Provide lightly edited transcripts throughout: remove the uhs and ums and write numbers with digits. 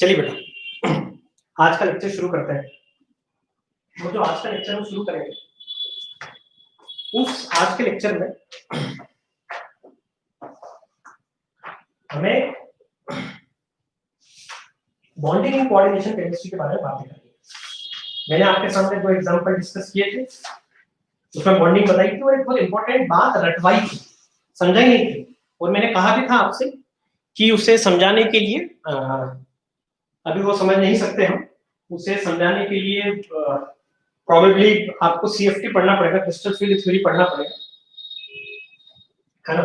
चलिए बेटा, आज का लेक्चर शुरू करते हैं। वो जो आज का लेक्चर हम शुरू करेंगे, उस आज के लेक्चर में हमें बॉन्डिंग एंड कोऑर्डिनेशन केमिस्ट्री के बारे में बातें करनी है। मैंने आपके सामने दो एग्जांपल डिस्कस किए थे, उसमें बॉन्डिंग बताई थी और एक बहुत इंपॉर्टेंट बात रटवाई थी, समझाई नहीं थी। और मैंने कहा भी था आपसे कि उसे समझाने के लिए अभी वो समझ नहीं सकते हम, उसे समझाने के लिए प्रोबेबली आपको सीएफटी पढ़ना पड़ेगा, क्रिस्टल फील्ड थ्योरी पढ़ना पड़ेगा, है ना।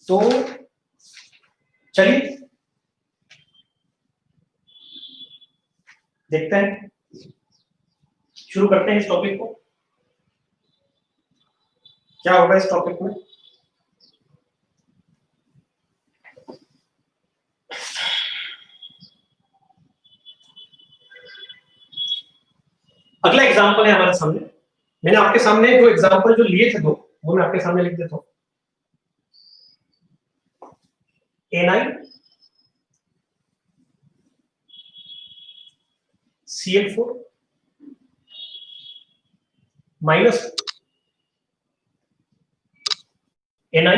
तो चलिए देखते हैं, शुरू करते हैं इस टॉपिक को। क्या होगा इस टॉपिक में? अगला एग्जांपल है हमारे सामने। मैंने आपके सामने जो एग्जांपल जो लिए थे दो, वो मैं आपके सामने लिख देता हूं। Na Cl4 minus Na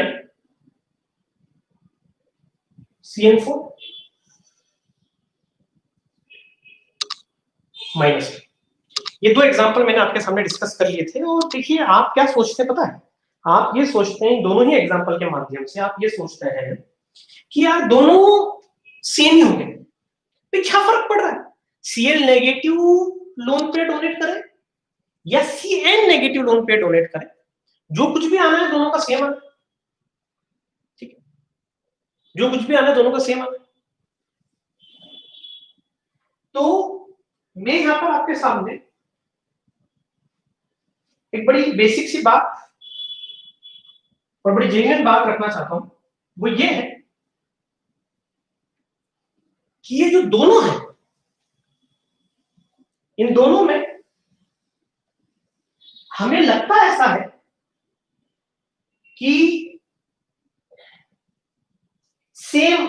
CN4 minus. ये दो एग्जांपल मैंने आपके सामने डिस्कस कर लिए थे। और देखिए आप क्या सोचते हैं पता है, आप ये सोचते हैं दोनों ही एग्जांपल के माध्यम से आप ये सोचते हैं कि यार दोनों सेम ही होंगे, तो क्या फर्क पड़ रहा है, Cl negative lone pair donate करे या Cn negative lone pair donate करे, जो कुछ भी आना है दोनों का सेम आना, ठीक है, जो कुछ भी आना है दोनों का सेम आना। तो मैं यहां पर आपके सामने एक बड़ी बेसिक सी बात और बड़ी जेन्युइन बात रखना चाहता हूं, वो ये है कि ये जो दोनों हैं, इन दोनों में हमें लगता ऐसा है कि सेम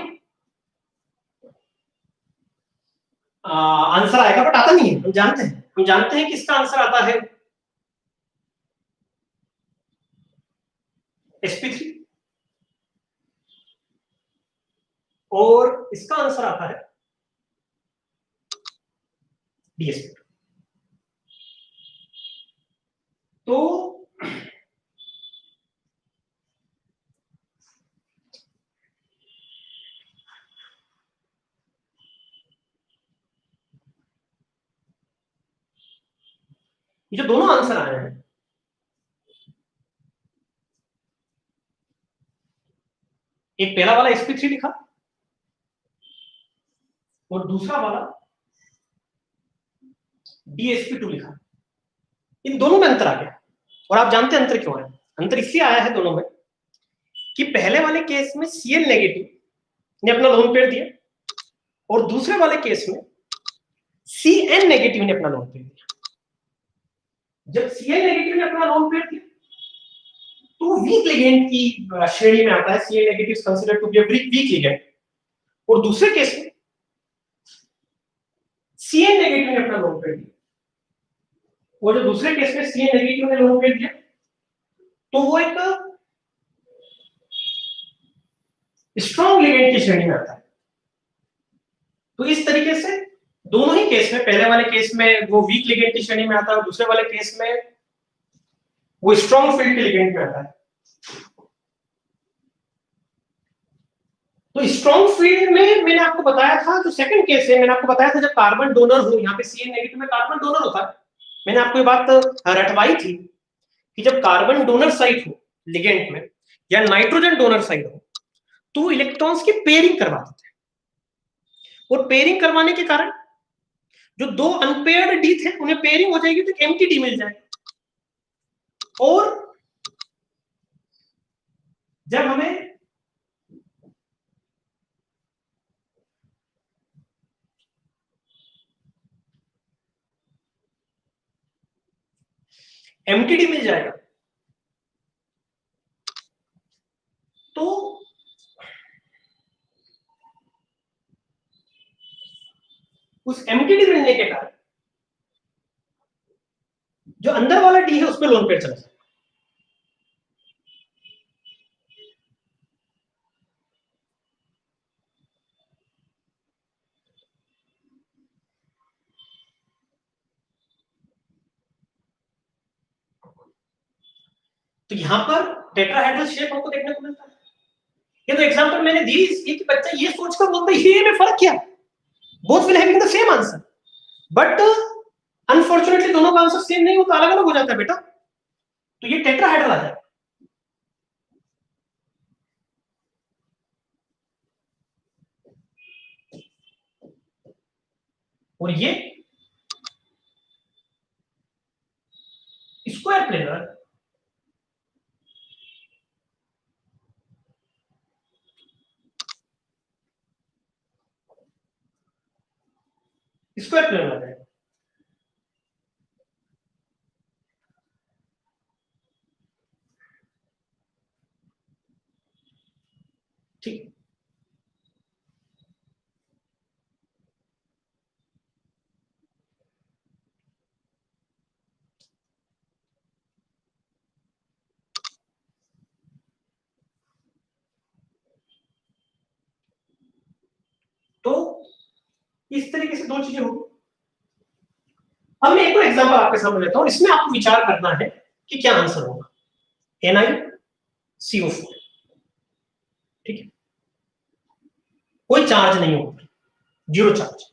आंसर आएगा, बट आता नहीं है। हम जानते हैं कि इसका आंसर आता है sp3 और इसका आंसर आता है dsp। तो ये जो दोनों आंसर आए हैं, एक पहला वाला sp3 लिखा और दूसरा वाला dsp2 लिखा, इन दोनों में अंतर आ गया। और आप जानते हैं अंतर क्यों है? अंतर इसलिए आया है दोनों में कि पहले वाले केस में Cl नेगेटिव ने अपना लोन पेयर दिया और दूसरे वाले केस में Cn नेगेटिव ने अपना लोन पेयर दिया। जब Cn नेगेटिव ने अपना लोन पेयर दिया तो वीक लिगेंड की श्रेणी में आता है। Cn negative is considered to be a weak ligand. और दूसरे केस में Cn नेगेटिव ने अपना लोन पेयर दिया, वो जो दूसरे केस में Cn नेगेटिव ने लोन पेयर दिया तो वो एक स्ट्रॉन्ग लिगेंड की श्रेणी में आता है। तो इस तरीके से दोनों ही केस में, पहले वाले केस में वो वीक लिगेंड की श्रेणी में आता है और दूसरे वाले केस में वो स्ट्रॉन्ग फील्ड के लिगेंड में आता है। तो स्ट्रॉन्ग फील्ड में मैंने आपको बताया था, जो सेकंड केस है मैंने आपको बताया था, जब कार्बन डोनर हो, यहाँ पे Cn नेगेटिव में कार्बन डोनर होता है। मैंने आपको ये बात रटवाई थी कि जब कार्बन डोनर साइट हो लिगेंड में या नाइट्रोजन डोनर साइट हो तो इलेक्ट्रॉन्स की पेयरिंग करवा देते हैं। और पेयरिंग करवाने के कारण जो दो अनपेयर्ड डी थे उन्हें पेयरिंग हो जाएगी तो एक एम्प्टी डी मिल जाएगा। और जब हमें एम्प्टी डी मिल जाएगा तो के कारण जो अंदर वाला डी है उसमें लोन पेयर चला जाए। तो यहां पर टेट्राहेड्रल शेप आपको देखने को मिलता है। ये तो एग्जांपल मैंने दी इसलिए कि बच्चा ये सोचकर बोलता है ये में फर्क क्या, both will having the same answer, but unfortunately दोनों का आंसर सेम नहीं होता, अलग अलग हो जाता है बेटा। तो ये टेट्राहेड्रल आ जाए। और ये स्क्वायर प्लेनर स्क्वायर प्लेनर आ जाएगा। ठीक, तो इस तरीके से दो चीजें होगी। अब मैं एक और एग्जांपल आपके सामने लेता हूं, इसमें आपको विचार करना है कि क्या आंसर होगा। NiCO4, ठीक है, कोई चार्ज नहीं होगा, जीरो चार्ज।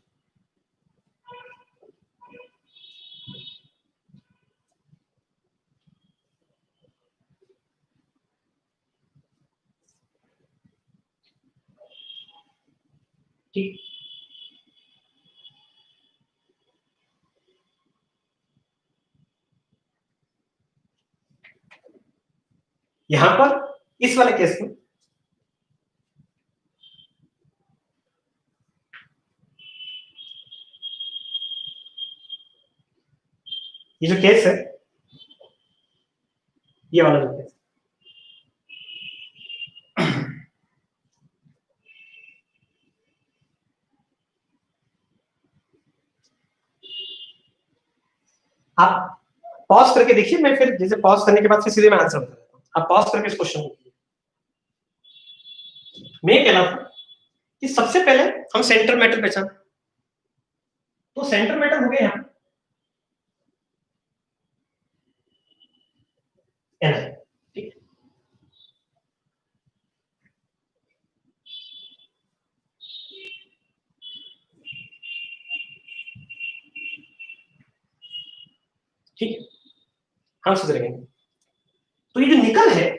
ठीक, यहां पर इस वाले केस में ये जो केस है, ये वाला जो केस, आप पॉज करके देखिए, मैं फिर जैसे पॉज करने के बाद फिर सीधे मैं आंसर बता देता हूं। आप पॉज करके इस क्वेश्चन को, मैं कह रहा था कि सबसे पहले हम सेंटर मैटर पहचान, तो सेंटर मैटर हो गया यहां Ni, ठीक, ठीक है, हम सुधरेंगे। तो ये जो निकल है,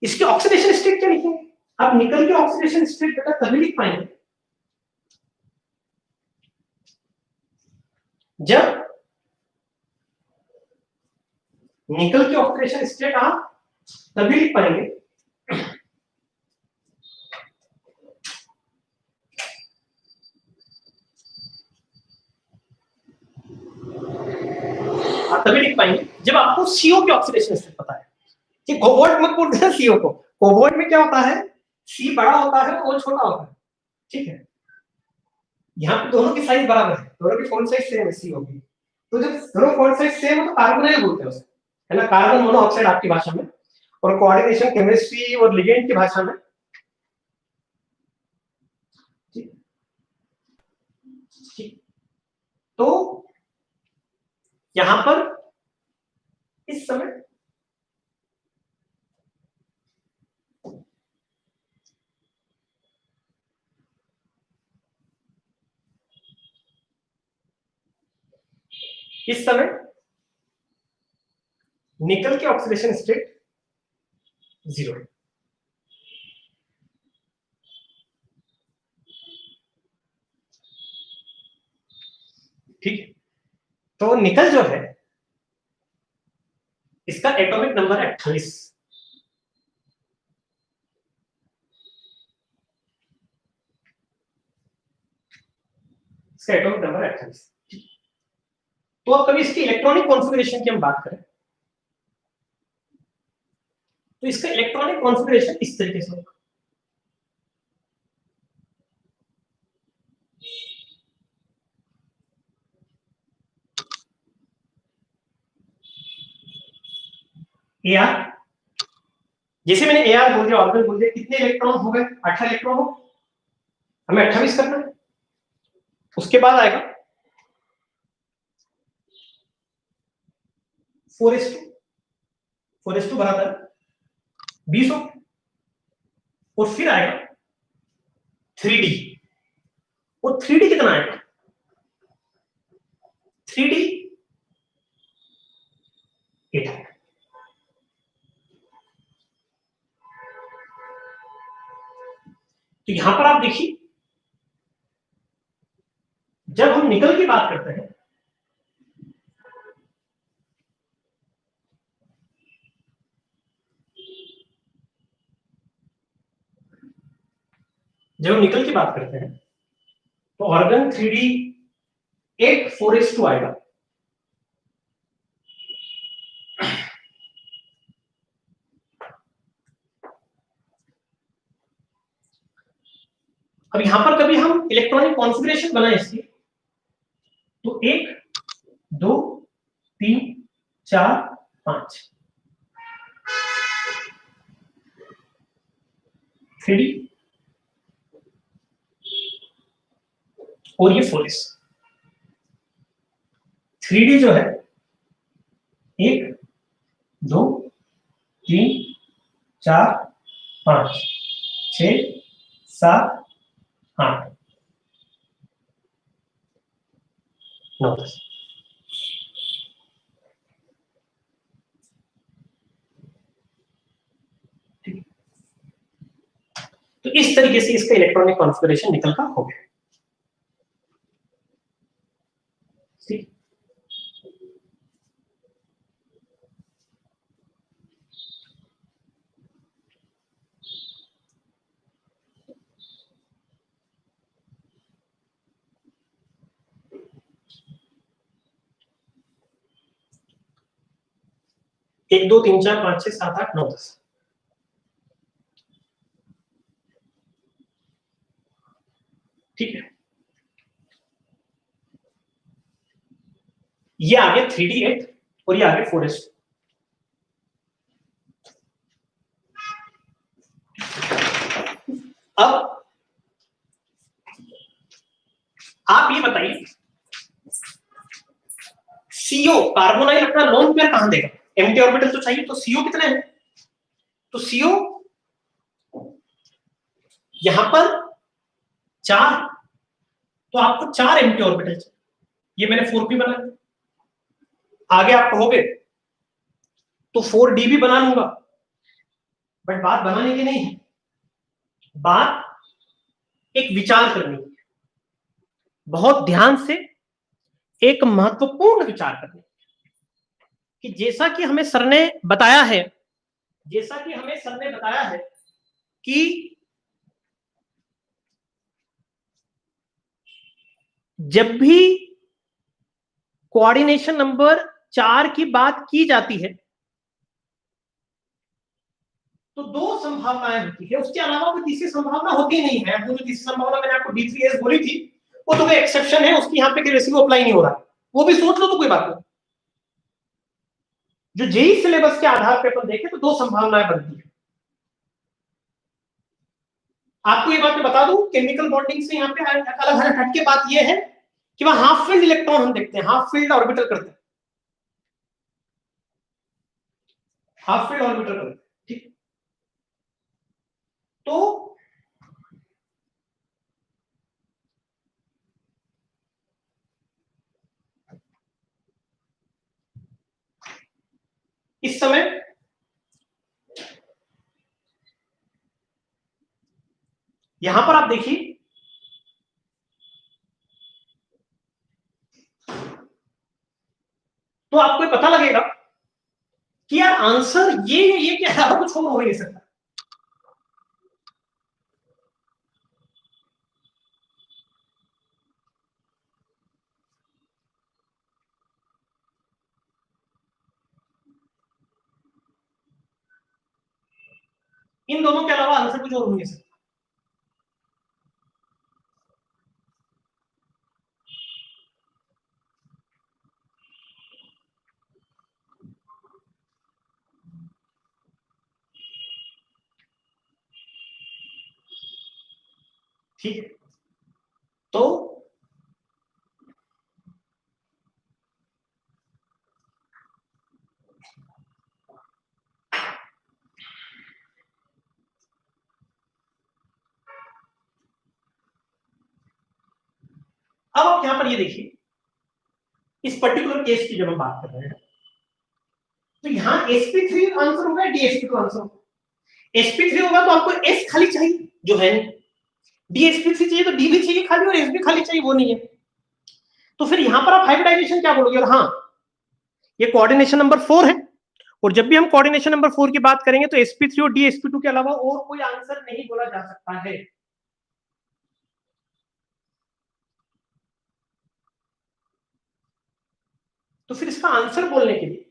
इसके ऑक्सीडेशन स्टेट क्या लिखेंगे? आप निकल के ऑक्सीडेशन स्टेट बेटा तभी लिख पाएंगे जब निकल के ऑक्सीडेशन स्टेट आप तभी लिख पाएंगे आप तभी लिख पाएंगे जब आपको CO के ऑक्सीडेशन स्टेट पता है। कि कोबाल्ट मत बोल देना CO को, कोबाल्ट में क्या होता है, C बड़ा होता है और O छोटा होता है, ठीक है। यहाँ पे दोनों की साइज बराबर है, दोनों की फॉन्ट साइज सेम है CO की, तो जब दोनों फॉन्ट साइज सेम हो तो कार्बोनाइल बोलते हैं उसे, है ना, कार्बन मोनोऑक्साइड आपकी भाषा में, और कोऑर्डिनेशन केमिस्ट्री और लिगेंड की भाषा में, ठीक। तो यहां पर इस समय निकल के ऑक्सीडेशन स्टेट 0 है, ठीक। तो निकल जो है इसका एटॉमिक नंबर है 28, इसका एटॉमिक नंबर है 28। तो अब कभी इसकी इलेक्ट्रॉनिक कॉन्फ़िगरेशन की हम बात करें तो इसका इलेक्ट्रॉनिक कॉन्फ़िगरेशन इस तरीके से होगा। Ar, जैसे मैंने Ar बोल दिया, ऑर्बिटल बोल दिया, कितने इलेक्ट्रॉन हो गए? 18 इलेक्ट्रॉन हो, हमें 28 करना है। उसके बाद आएगा 4s2 बराबर 20 हो, और फिर आएगा 3d, और 3d कितना आएगा? 3d 8 आएगा। तो यहां पर आप देखिए, जब हम निकल की बात करते हैं, जब हम निकल की बात करते हैं तो ऑर्गन 3d 8 4s2 आएगा। अब यहां पर कभी हम इलेक्ट्रॉनिक कॉन्फ़िगरेशन बनाए इसकी, तो 1 2 3 4 5 3d और ये 4s। 3d जो है 1 2 3 4 5 6 7 8 9 10। तो इस तरीके से इसका इलेक्ट्रॉनिक कॉन्फ़िगरेशन निकल का हो गया। ठीक, 1 2 3 4 5 6 7 8 9 10। ठीक है, ये आ गया 3d8 और ये आ गया 4s। अब आप ये बताइए, सीओ कार्बोनाइल अपना लोन पेयर कहां देगा? एम्प्टी ऑर्बिटल तो चाहिए, तो सीओ कितने हैं? तो सीओ यहां पर 4, तो आपको 4 एम्प्टी ऑर्बिटल चाहिए। ये मैंने 4p बना लिया। आगे आप कहोगे तो 4d भी बना लूंगा, बट बात बनाने की नहीं है, बात एक विचार करनी है, बहुत ध्यान से एक महत्वपूर्ण विचार करनी कि जैसा कि हमें सर ने बताया है, जैसा कि हमें सर ने बताया है कि जब भी कोऑर्डिनेशन नंबर 4 की बात की जाती है तो 2 संभावनाएं होती है, उसके अलावा कोई तीसरी संभावना होती नहीं है। वो जो तीसरी संभावना मैंने आपको D3S बोली थी, वो तो कोई एक्सेप्शन है, उसकी यहाँ पे रेसिप्रो अप्लाई नहीं हो रहा, वो भी सोच लो तो कोई बात नहीं। जो जेई सिलेबस के आधार पर अपन देखें तो 2 संभावनाएं बनती है। आपको ये बात मैं बता दूं, केमिकल बॉन्डिंग से यहाँ पे अलग हटके बात ये है कि वहां हाफ फील्ड इलेक्ट्रॉन हम देखते हैं, हाफ फील्ड ऑर्बिटल करते हैं, हाफ फील्ड ऑर्बिटल करते हैं। ठीक, तो इस समय यहां पर आप देखिए, तो आपको पता लगेगा कि यार आंसर ये क्या है, कुछ हो ही नहीं सकता। इन दोनों के अलावा आंसर कुछ और हो नहीं सकता। ठीक है, तो अब आप यहां पर ये देखिए, इस पर्टिकुलर केस की जब हम बात कर रहे हैं, तो यहां sp3 आंसर होगा, dsp2 आंसर होगा। sp3 होगा तो आपको s खाली चाहिए, जो है नहीं। dsp3 चाहिए तो d भी चाहिए खाली, और s भी खाली चाहिए, वो नहीं है। तो फिर यहां पर आप हाइब्रिडाइजेशन क्या बोलोगे? और हाँ, ये कोऑर्डिनेशन नंबर 4 है, और जब भी हम कोऑर्डिनेशन नंबर 4 की बात करेंगे तो sp3 और dsp2 के अलावा और कोई आंसर नहीं बोला जा सकता है। तो फिर इसका आंसर बोलने के लिए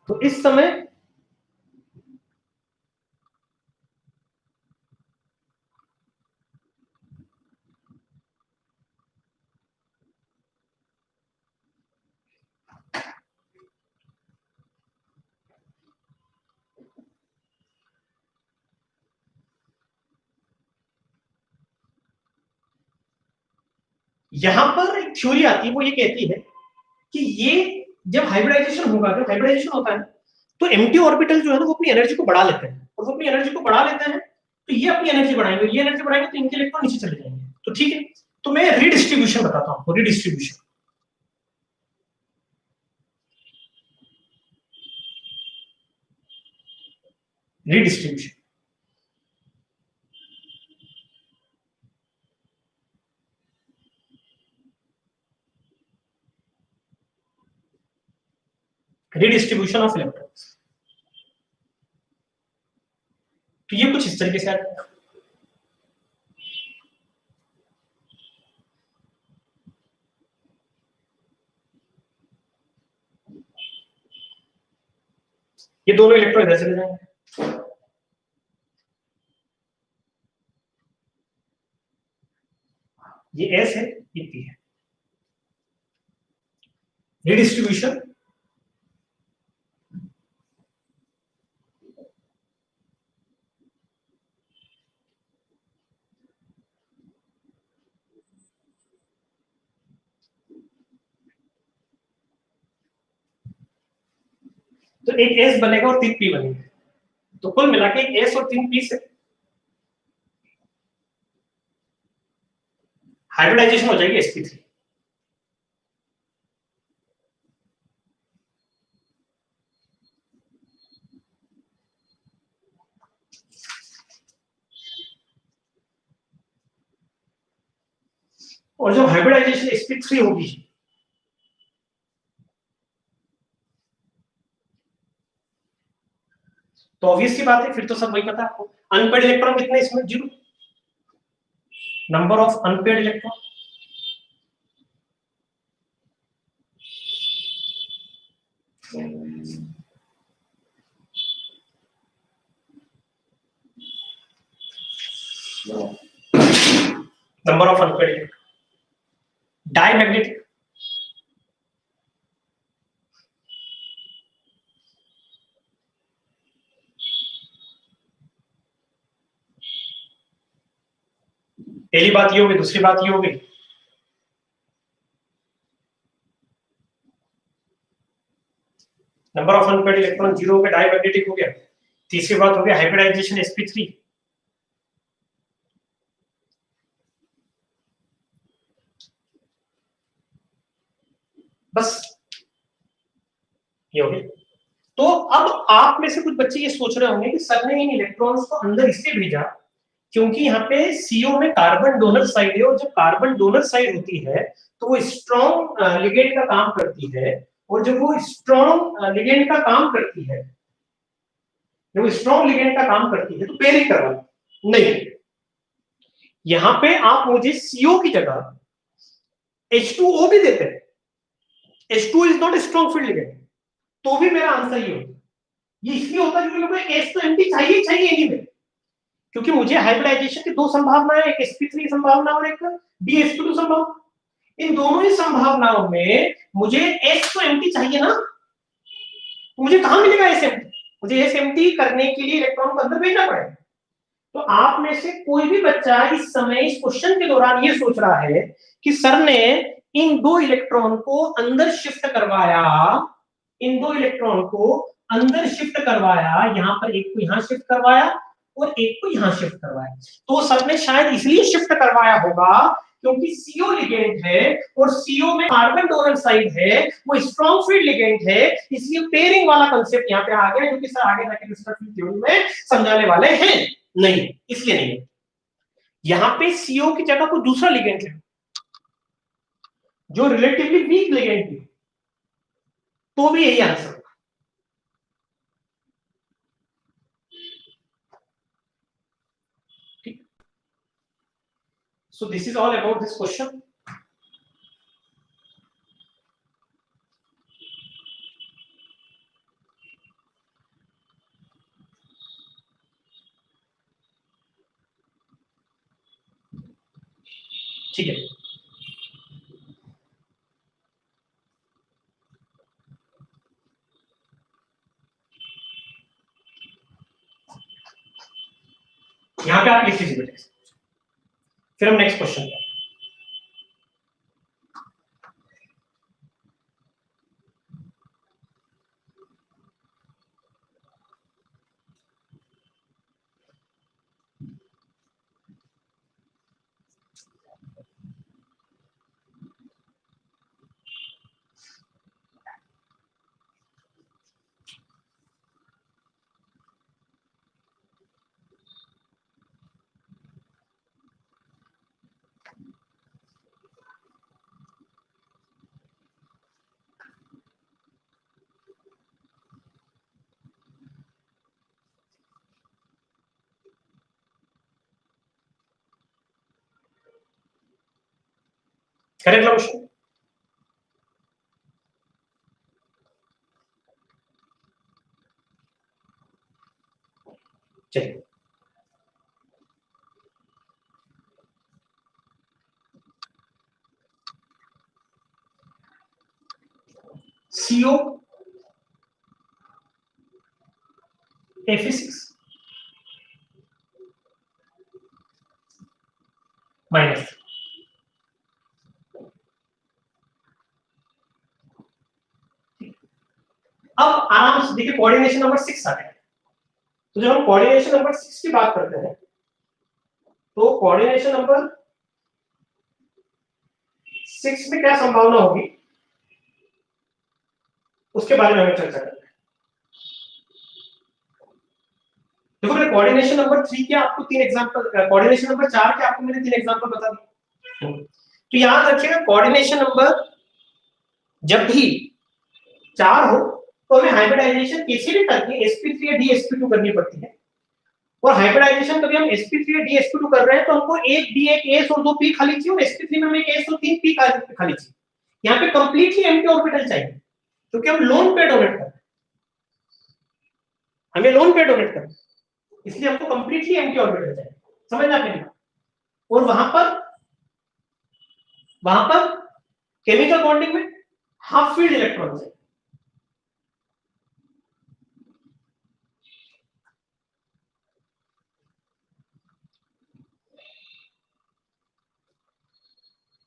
तो इस समय यहां पर एक थ्योरी आती है, वो ये कहती है कि ये जब हाइब्रिडाइजेशन होगा, जब हाइब्रिडाइजेशन होता है तो एम्प्टी ऑर्बिटल जो है ना वो अपनी एनर्जी को बढ़ा लेते हैं, और वो अपनी एनर्जी को बढ़ा लेते हैं तो ये अपनी एनर्जी बढ़ाएंगे, ये एनर्जी बढ़ाएंगे तो इनके इलेक्ट्रॉन नीचे चले जाएंगे। तो ठीक है, तो मैं रीडिस्ट्रीब्यूशन बताता हूं आपको, redistribution. Redistribution redistribution of electrons. तो ये कुछ इस तरीके से आता है। ये दोनों इलेक्ट्रॉन इधर चले जाएंगे, ये एस है, ये पी है। रीडिस्ट्रीब्यूशन तो एक एस बनेगा और 3 पी बनेंगे, तो कुल मिला के एक एस और 3 पी से हाइब्रिडाइजेशन हो जाएगी sp3। और जब हाइब्रिडाइजेशन sp3 होगी तो ऑब्वियस सी बात है, फिर तो सब वही पता है आपको। अनपेड इलेक्ट्रॉन कितने इसमें? 0। Number of unpaired electron number of unpaired electron, diamagnetic, पहली बात ये होगी, दूसरी बात ये होगी, नंबर ऑफ अनपेड इलेक्ट्रॉन 0 हो गया, डायमैग्नेटिक हो गया। तीसरी बात हो गया हाइब्रिडाइजेशन sp3, बस ये हो गया। तो अब आप में से कुछ बच्चे ये सोच रहे होंगे कि सर ने इन इलेक्ट्रॉन्स को अंदर इसलिए भेजा क्योंकि यहाँ पे CO में कार्बन डोनर साइड है, और जब कार्बन डोनर साइड होती है तो वो स्ट्रॉन्ग लिगेंड का काम करती है, और जब वो स्ट्रॉन्ग लिगेंड का काम करती है, जब वो स्ट्रॉन्ग लिगेंड का काम करती है तो पेयरिंग करवाना नहीं। यहाँ पे आप मुझे CO की जगह H2O भी देते हैं, H2 is not strong field ligand, तो भी मेरा आंसर ये होता। ये इसलिए होता है क्योंकि मुझे H तो एंटी चाहिए चाहिए एनीवे, क्योंकि मुझे हाइब्रिडाइजेशन की दो संभावनाएं, एक sp3 संभावना और एक dsp2 संभावना। इन दोनों ही संभावनाओं में मुझे H तो एम्प्टी चाहिए ना, तो मुझे कहां मिलेगा S एम्प्टी? मुझे S एम्प्टी करने के लिए इलेक्ट्रॉन को अंदर भेजना पड़ेगा। तो आप में से कोई भी बच्चा इस समय इस क्वेश्चन के दौरान ये सोच रहा है कि सर ने इन दो इलेक्ट्रॉन को अंदर शिफ्ट करवाया, इन दो इलेक्ट्रॉन को अंदर शिफ्ट करवाया, यहां पर एक को यहां शिफ्ट करवाया और एक को यहां शिफ्ट करवाया, तो सर ने शायद इसलिए शिफ्ट करवाया होगा क्योंकि CO लिगेंड है और CO में कार्बन डोनर साइड है, वो स्ट्रॉन्ग फील्ड लिगेंड है, इसलिए पेयरिंग वाला कांसेप्ट यहां पे आ गया, जो कि सर आगे जाके क्रिस्टल फील्ड थ्योरी में समझाने वाले हैं। नहीं, इसलिए नहीं, यहां पे CO की जगह कोई दूसरा लिगेंड है जो रिलेटिवली वीक लिगेंड है, तो भी यही answer. So this is all about this question. ठीक है, यहां पे आप लिख लीजिए बेटे, फिर हम नेक्स्ट क्वेश्चन पे। करेक्ट क्वेश्चन, चलिए CO Fe6 माइनस, अब आराम से देखिए कोऑर्डिनेशन नंबर 6 आ गया। तो जब हम कोऑर्डिनेशन नंबर 6 की बात करते हैं तो कोऑर्डिनेशन नंबर 6 में क्या संभावना होगी उसके बारे में हमें चर्चा करना है। देखो मैंने कोऑर्डिनेशन नंबर 3 के आपको 3 एग्जांपल, कोऑर्डिनेशन नंबर 4 के आपको मैंने 3 एग्जांपल बता दिए। तो याद रखिएगा कोऑर्डिनेशन नंबर जब भी 4 हो तो हमें हाइब्रिडाइजेशन किसी भी करके sp3 या dsp2 करनी पड़ती है, और हाइब्रिडाइजेशन कभी हम sp3 या dsp2 कर रहे हैं तो हमको एक d एक s और 2 p खाली चाहिए, और sp3 में हमें एक s और 3 p खाली चाहिए। यहाँ पे कंप्लीटली एम्प्टी ऑर्बिटल चाहिए क्योंकि हम लोन पे डोनेट कर रहे हैं, हमें लोन पे डोनेट करना है, इसलिए हमको कंप्लीटली एम्प्टी ऑर्बिटल चाहिए। समझ आ गया? और वहां पर केमिकल बॉन्डिंग में हाफ फील्ड इलेक्ट्रॉन्स है।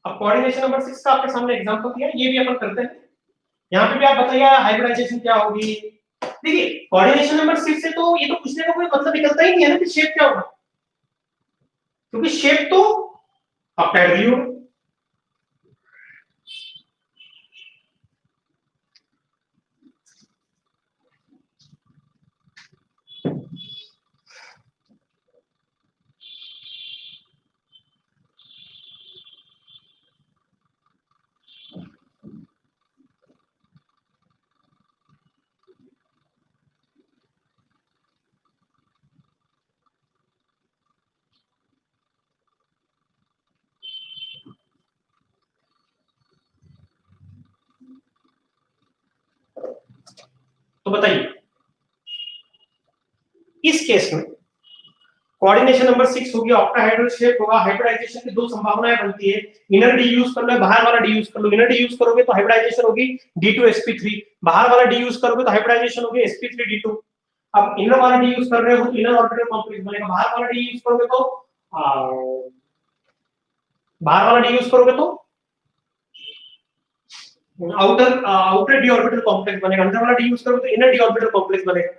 अब कोऑर्डिनेशन नंबर 6 का आपके सामने एग्जांपल दिया, ये भी अपन करते हैं। यहाँ पे भी आप बताइए हाइब्रिडाइजेशन क्या होगी। देखिए कोऑर्डिनेशन नंबर 6 से तो ये तो पूछने का कोई मतलब निकलता ही नहीं है ना कि शेप क्या होगा, क्योंकि शेप तो अपसाइड व्यू है। तो बताइए इस केस में कोऑर्डिनेशन नंबर 6 होगी, ऑक्टाहेड्रल शेप होगा। हाइब्रिडाइजेशन की दो संभावनाएं बनती है, इनर डी यूज कर लो, बाहर वाला डी यूज कर लो। इनर डी यूज करोगे तो हाइब्रिडाइजेशन होगी D2sp3, बाहर वाला डी यूज करोगे तो हाइब्रिडाइजेशन होगी sp3d2। अब इनर वाला डी यूज कर रहे हो तो इनर ऑर्बिटल कॉम्प्लेक्स बनेगा, बाहर वाला डी यूज करोगे तो आउटर डी ऑर्बिटल कॉम्प्लेक्स बनेगा, अंदर वाला डी यूज करोगे तो इनर डी ऑर्बिटल कॉम्प्लेक्स बनेगा।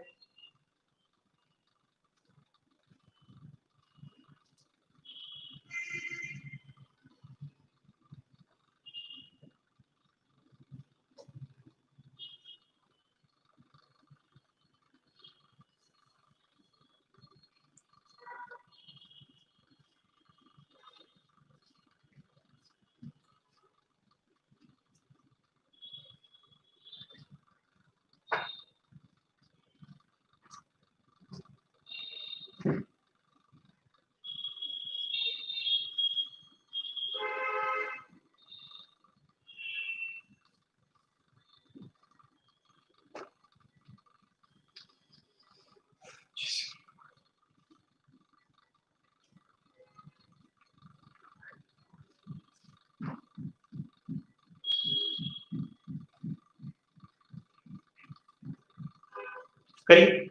करिए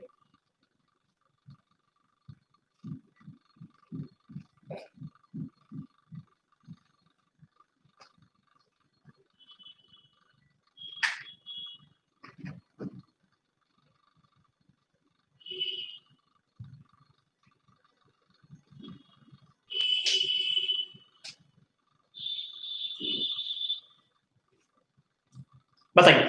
बताइए।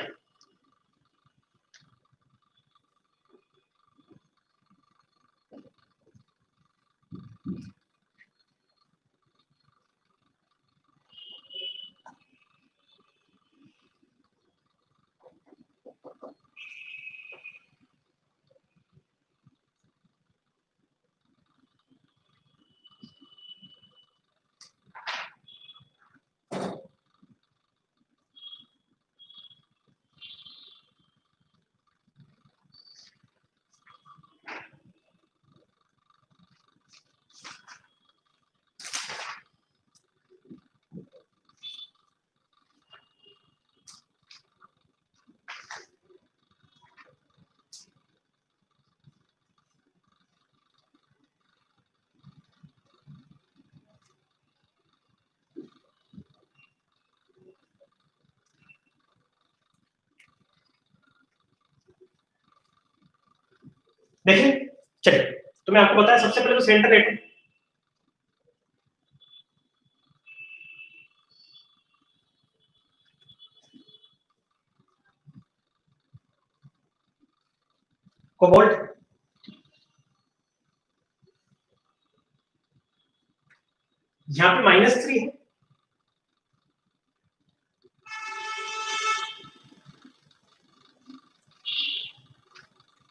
देखिए चलिए, तो मैं आपको बताया सबसे पहले तो सेंटर एटम, कोबाल्ट, यहाँ पे -3 है,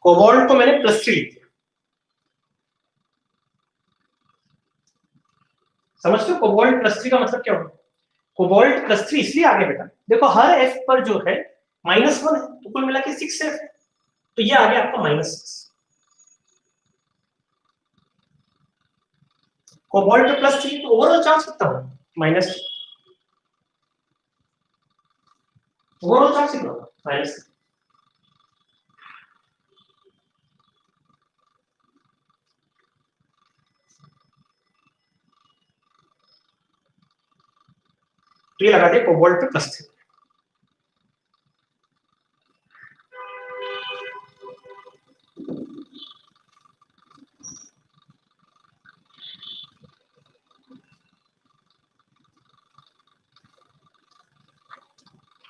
कोबाल्ट को मैंने +3 लिख दिया। समझते हो कोबाल्ट +3 का मतलब क्या होगा? कोबाल्ट +3 इसलिए आगे बेटा, देखो हर F पर जो है -1 है, तो कुल मिला के 6 F है, तो ये आ गया आपका -6। कोबाल्ट पे +3 तो ओवरऑल चार्ज कितना होगा -3, ओवरऑल चार्ज कितना होगा -3। तो ये लगा दे कोबाल्ट पे +3।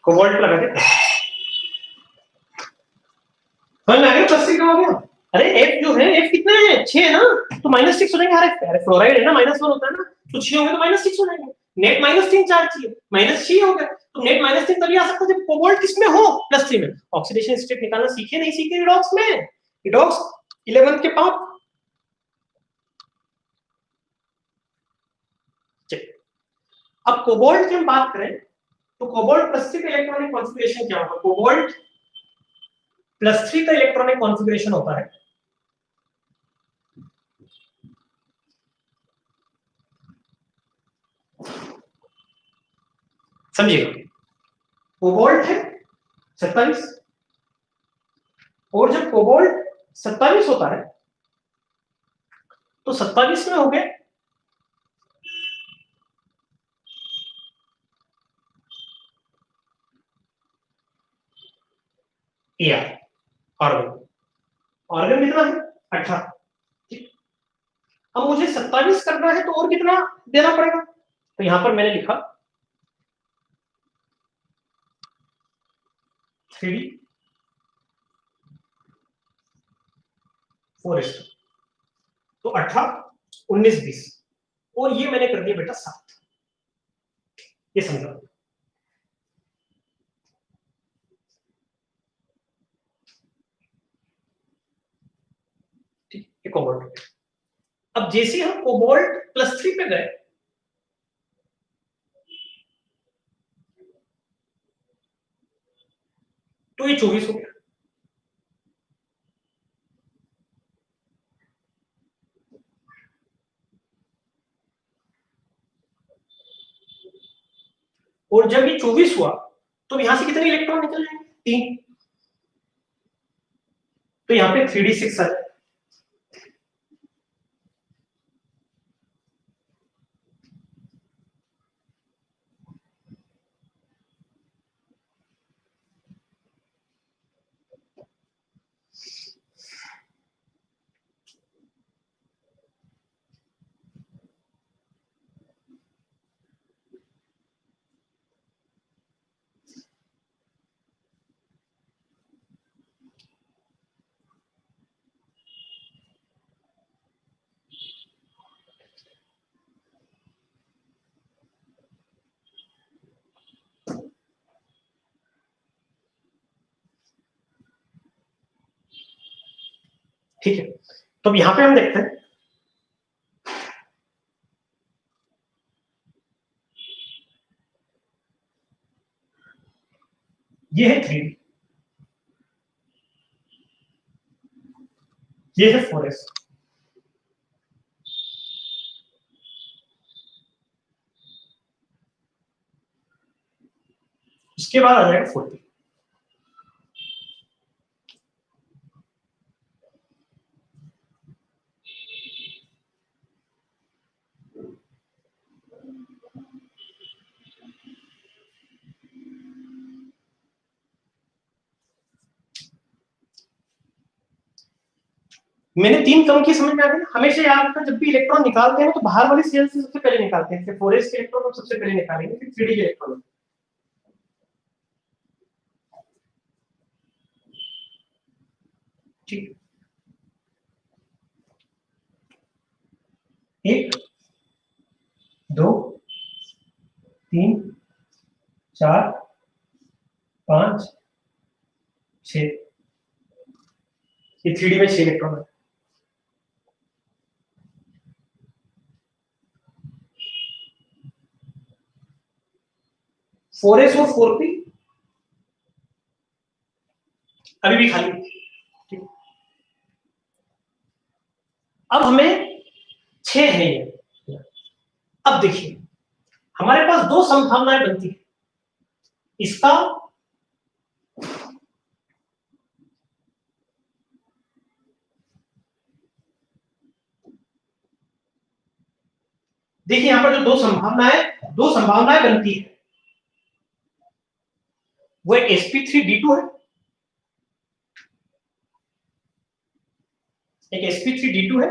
कोबाल्ट लगा दे, समझ में आ गया +3 का हो गया। अरे F जो है F कितना है 6 है ना, तो -6 हो जाएंगे। अरे फ्लोराइड है ना -1 होता है ना, तो 6 होंगे तो -6 हो जाएंगे। नेट -3 चार्ज चाहिए, -6 हो गया, तो नेट -3 तभी आ सकता है जब कोबाल्ट किसमें हो +3 में। ऑक्सीडेशन स्टेट निकालना सीखे नहीं सीखे रिडॉक्स में, रिडॉक्स 11th के पाप। अब कोबाल्ट की हम बात करें तो कोबाल्ट +3 का इलेक्ट्रॉनिक कॉन्फ़िगरेशन क्या होगा? कोबाल्ट +3 का इलेक्ट्रॉनिक कॉन्फ़िगरेशन होता है समझिएगा, कोबाल्ट है 27 और जब कोबाल्ट 27 होता है तो 27 में हो गए Ar ऑर्गन, ऑर्गन कितना है 18। अब मुझे 27 करना है तो और कितना देना पड़ेगा, तो यहां पर मैंने लिखा 3D 4 तो 18 19 20 और ये मैंने कर दिया बेटा 7। ये समझो, ठीक है कोबाल्ट। अब जैसे हम कोबाल्ट +3 पे गए तो ये 24 हो गया। और जब ये 24 हुआ तो यहां से कितने इलेक्ट्रॉन निकल जाएंगे 3, तो यहाँ पे 3d6 आ जाए। ठीक है, तो अब यहाँ पे हम देखते हैं ये है 3D, ये है 4s, उसके बाद आ जाएगा 40। मैंने 3 कम की समझ में आ गई। हमेशा याद रखना जब भी इलेक्ट्रॉन निकालते हैं तो बाहर वाली सेल से सबसे पहले निकालते हैं, 4s के इलेक्ट्रॉन हम सबसे पहले निकालेंगे, फिर 3D के इलेक्ट्रॉन। ठीक, 1 2 3 4 5 6, ये 3D में 6 इलेक्ट्रॉन है। फोर एस और 4p अभी भी खाली। ठीक, अब हमें 6 है ये, अब देखिए हमारे पास दो संभावनाएं बनती है, इसका देखिए यहां पर जो दो संभावनाएं बनती है, वो एक sp3d2 है, एक sp3d2 है,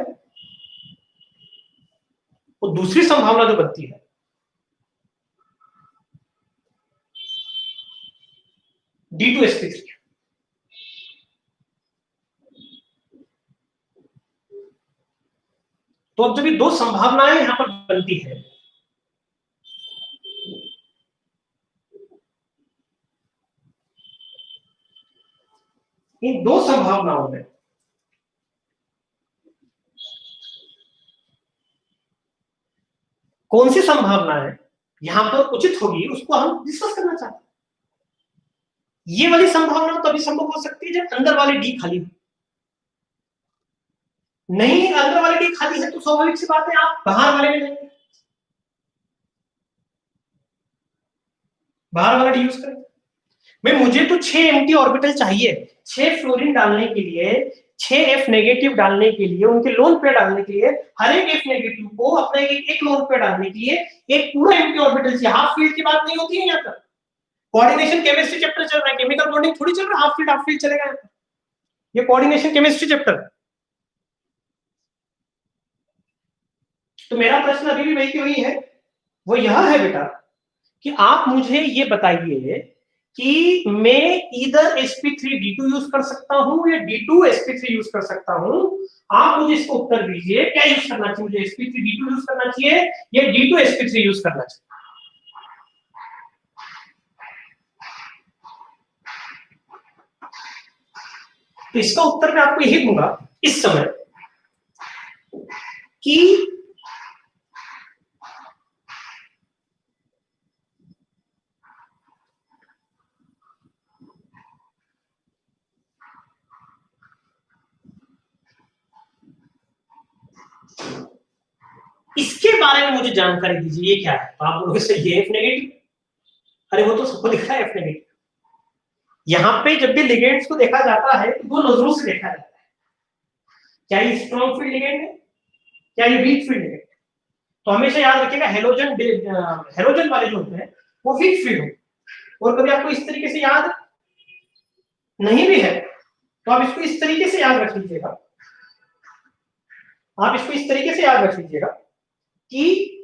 और दूसरी संभावना जो बनती है d2sp3। तो अब जब ये दो संभावनाएं यहां पर बनती है, इन दो संभावनाओं में कौन सी संभावना है यहां पर उचित होगी, उसको हम डिस्कस करना चाहते हैं। ये वाली संभावना तभी संभव हो सकती है जब अंदर वाली डी खाली हो। नहीं अंदर वाली डी खाली है तो स्वाभाविक सी बात है आप बाहर वाले में जाएंगे, बाहर वाला डी यूज करें। मैं मुझे तो 6 एम्प्टी ऑर्बिटल चाहिए, 6 फ्लोरीन डालने के लिए, 6 एफ नेगेटिव डालने के लिए, उनके लोन पे डालने के लिए, हर एक एफ नेगेटिव को अपने एक लोन पे डालने के लिए एक पूरा एम्प्टी ऑर्बिटल चाहिए। हाफ फील्ड की बात नहीं होती है यहाँ पर, कोऑर्डिनेशन केमिस्ट्री चैप्टर चल रहा है, केमिकल बॉन्डिंग थोड़ी चल रहा है, हाफ फील्ड चलेगा यहाँ पर। ये कोऑर्डिनेशन केमिस्ट्री चैप्टर है। तो मेरा प्रश्न अभी भी वही की वही है, वो यह है बेटा कि आप मुझे ये बताइए कि मैं इधर sp3d2 यूज कर सकता हूं या d2sp3 यूज कर सकता हूं। आप मुझे इसको उत्तर दीजिए, क्या यूज करना चाहिए मुझे, sp3d2 यूज करना चाहिए या d2sp3 यूज करना चाहिए। तो इसका उत्तर मैं आपको यही दूंगा इस समय कि इसके बारे में मुझे जानकारी दीजिए, ये क्या है। तो आप बोलोगे सर ये एफ नेगेटिव, अरे वो तो सबको दिख रहा है एफ नेगेटिव। यहाँ पे जब भी लिगेंड्स को देखा जाता है तो दो नजरों से देखा जाता है, क्या ये स्ट्रॉन्ग फील्ड लिगेंड है, क्या ये वीक फील्ड लिगेंड। तो हमेशा याद रखिएगा हेलोजन वाले जो होते हैं वो वीक फील्ड होते हैं, और कभी आपको इस तरीके से याद नहीं भी है तो आप इसको इस तरीके से याद रख लीजिएगा, आप इसको इस तरीके से याद रख लीजिएगा कि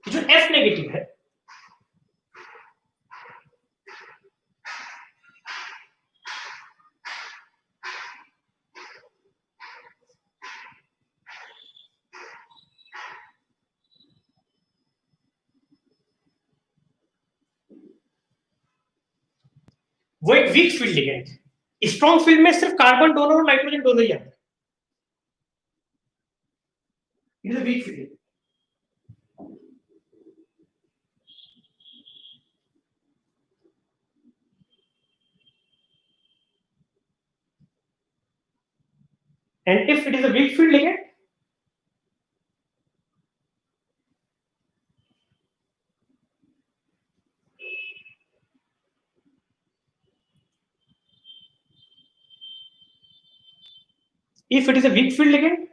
जो एफ नेगेटिव है वो एक वीक फील्ड लिगेंड है। स्ट्रॉन्ग फील्ड में सिर्फ कार्बन डोनर और नाइट्रोजन डोनर ही आता है, it is a weak field. And if it is a weak field ligand, if it is a weak field ligand,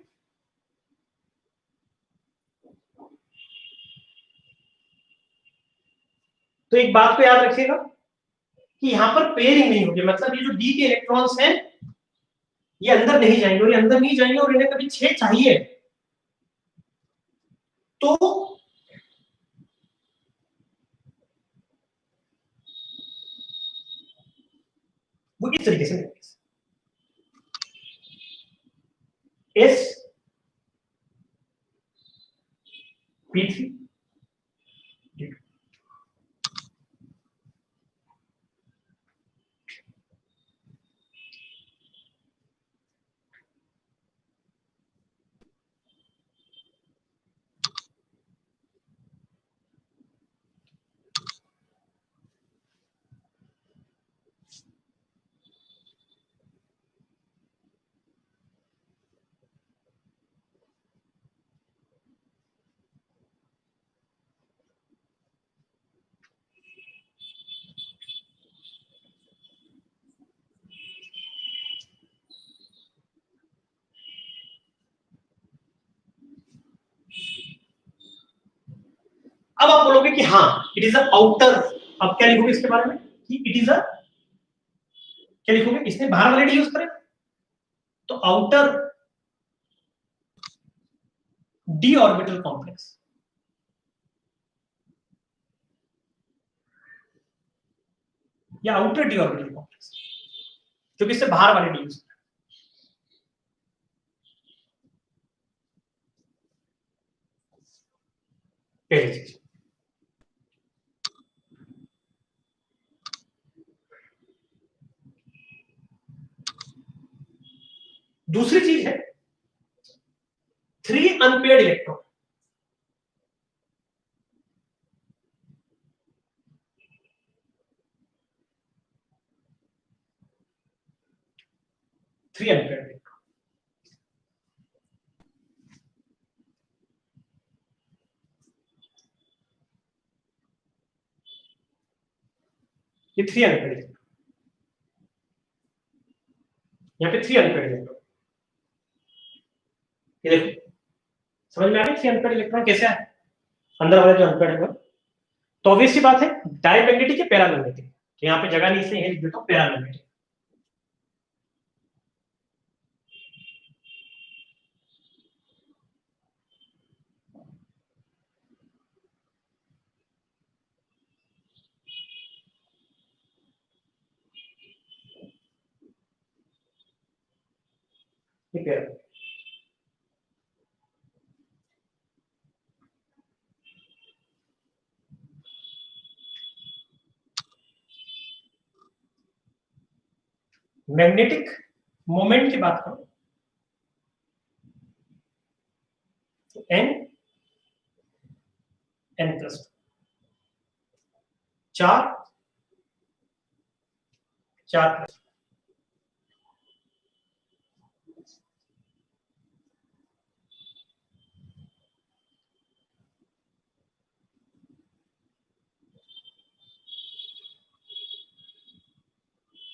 तो एक बात को याद रखिएगा कि यहां पर पेयरिंग नहीं होगी, मतलब ये जो डी के इलेक्ट्रॉन्स हैं ये अंदर नहीं जाएंगे, और ये अंदर नहीं जाएंगे और इन्हें कभी 6 चाहिए तो वो इस तरीके से लिखेंगे, एस P3 D2। अब आप बोलोगे कि हाँ इट इज अ आउटर, अब क्या लिखोगे इसके बारे में कि इट इज अ, क्या लिखोगे, इसने बाहर वाले डी यूज करे तो आउटर डी ऑर्बिटल कॉम्प्लेक्स, या आउटर डी ऑर्बिटल कॉम्प्लेक्स, क्योंकि इससे बाहर वाले डी यूज करे। पहली चीज। दूसरी चीज है 3 unpaired electron. Three unpaired electron, ये 3 अनपेयर्ड इलेक्ट्रॉन, यहाँ पे 3 अनपेयर्ड इलेक्ट्रॉन, ये देखो समझ में आ गया 3 अनपेयर्ड इलेक्ट्रॉन कैसे है अंदर वाले जो अनपेयर्ड है। तो ऑब्वियस सी बात है डायमैग्नेटिक या पैरामैग्नेटिक, तो यहाँ पे जगह नहीं से है लिख देता हूं पैरामैग्नेटिक। ये पैरामैग्नेटिक। मैग्नेटिक मोमेंट की बात करो तो n+2 4 4+,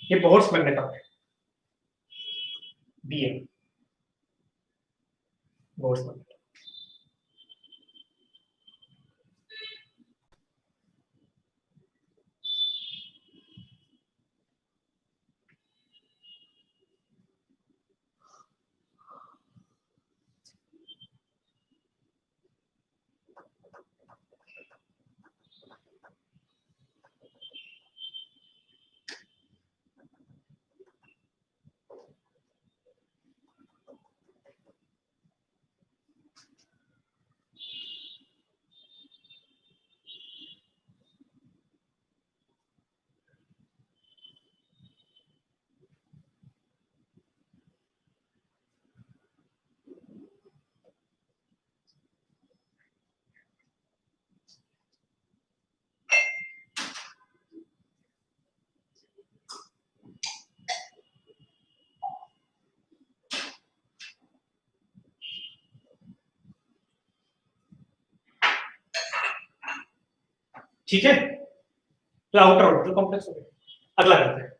ये बोहर्स मैग्नेटॉन है, Bm बोहर्स मैग्नेटॉन। ठीक है, तो आउटर ऑर्बिटल कॉम्प्लेक्स हो गया। अगला करते हैं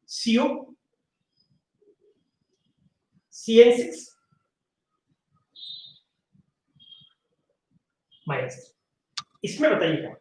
CO CN6 माइनस, इसमें बताइए क्या।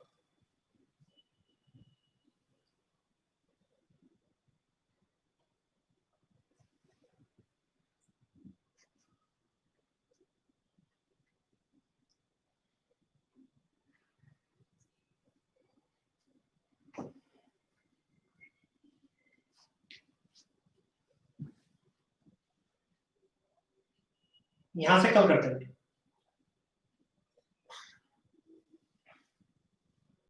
यहां से कल करते हैं।